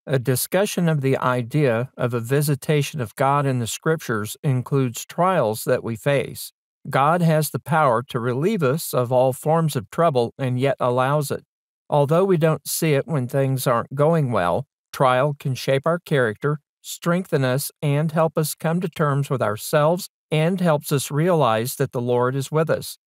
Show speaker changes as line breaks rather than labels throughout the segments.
A discussion of the idea of a visitation of God in the Scriptures includes trials that we face. God has the power to relieve us of all forms of trouble and yet allows it. Although we don't see it when things aren't going well, trial can shape our character, strengthen us, and help us come to terms with ourselves and helps us realize that the Lord is with us.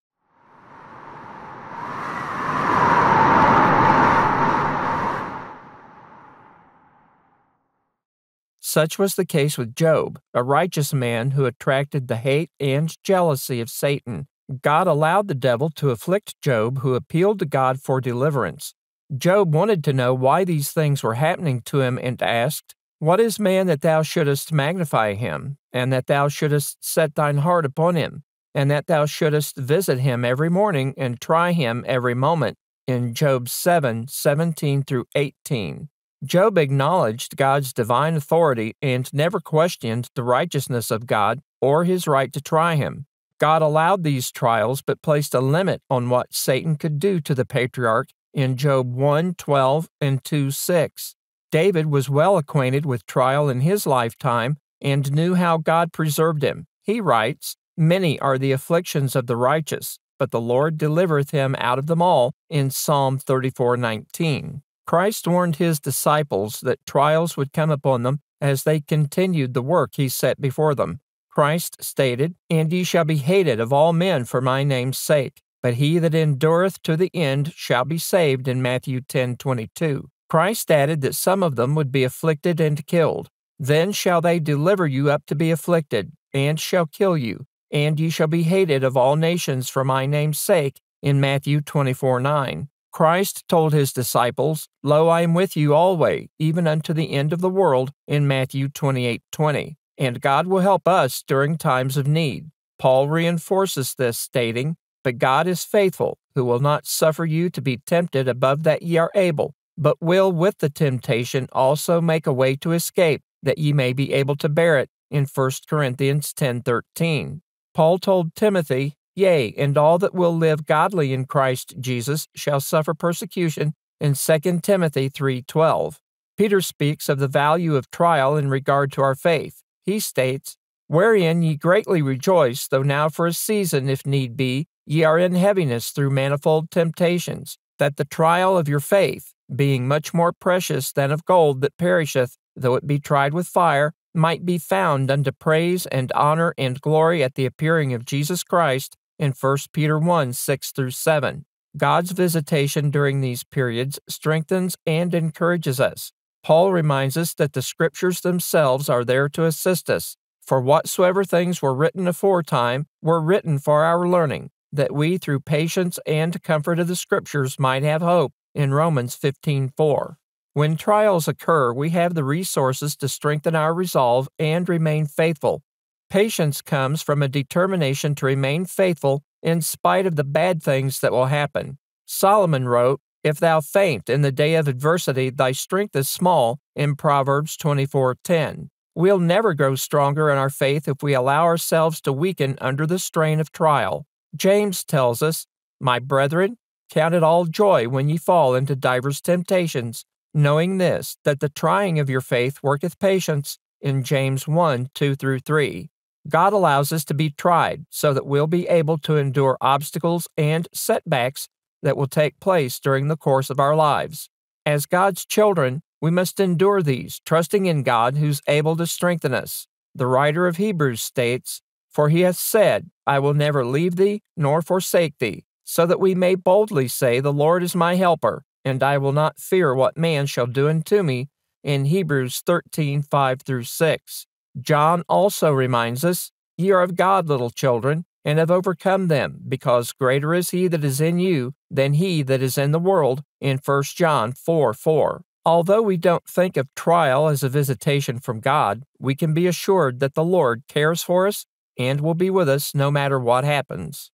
Such was the case with Job, a righteous man who attracted the hate and jealousy of Satan. God allowed the devil to afflict Job, who appealed to God for deliverance. Job wanted to know why these things were happening to him and asked, "What is man that thou shouldest magnify him, and that thou shouldest set thine heart upon him, and that thou shouldest visit him every morning and try him every moment?" In Job 7:17 through 18. Job acknowledged God's divine authority and never questioned the righteousness of God or his right to try him. God allowed these trials but placed a limit on what Satan could do to the patriarch in Job 1:12 and 2:6. David was well acquainted with trial in his lifetime and knew how God preserved him. He writes, "Many are the afflictions of the righteous, but the Lord delivereth him out of them all," in Psalm 34:19. Christ warned his disciples that trials would come upon them as they continued the work he set before them. Christ stated, "And ye shall be hated of all men for my name's sake, but he that endureth to the end shall be saved," in Matthew 10:22. Christ added that some of them would be afflicted and killed. "Then shall they deliver you up to be afflicted, and shall kill you, and ye shall be hated of all nations for my name's sake," in Matthew 24:9. Christ told his disciples, "Lo, I am with you always, even unto the end of the world," in Matthew 28:20. And God will help us during times of need. Paul reinforces this, stating, "But God is faithful, who will not suffer you to be tempted above that ye are able, but will with the temptation also make a way to escape, that ye may be able to bear it," in 1 Corinthians 10:13. Paul told Timothy, "Yea, and all that will live godly in Christ Jesus shall suffer persecution," in 2 Timothy 3:12. Peter speaks of the value of trial in regard to our faith. He states, "Wherein ye greatly rejoice, though now for a season, if need be, ye are in heaviness through manifold temptations, that the trial of your faith, being much more precious than of gold that perisheth, though it be tried with fire, might be found unto praise and honor and glory at the appearing of Jesus Christ," in 1 Peter 1:6-7. God's visitation during these periods strengthens and encourages us. Paul reminds us that the Scriptures themselves are there to assist us. "For whatsoever things were written aforetime were written for our learning, that we through patience and comfort of the Scriptures might have hope," in Romans 15:4. When trials occur, we have the resources to strengthen our resolve and remain faithful. Patience comes from a determination to remain faithful in spite of the bad things that will happen. Solomon wrote, "If thou faint in the day of adversity, thy strength is small," in Proverbs 24:10. We'll never grow stronger in our faith if we allow ourselves to weaken under the strain of trial. James tells us, "My brethren, count it all joy when ye fall into divers temptations, knowing this, that the trying of your faith worketh patience," in James 1:2-3. God allows us to be tried so that we'll be able to endure obstacles and setbacks that will take place during the course of our lives. As God's children, we must endure these, trusting in God who's able to strengthen us. The writer of Hebrews states, "For he hath said, I will never leave thee nor forsake thee, so that we may boldly say, The Lord is my helper, and I will not fear what man shall do unto me," in Hebrews 13:5-6. John also reminds us, "Ye are of God, little children, and have overcome them, because greater is he that is in you than he that is in the world," in 1 John 4:4. Although we don't think of trial as a visitation from God, we can be assured that the Lord cares for us and will be with us no matter what happens.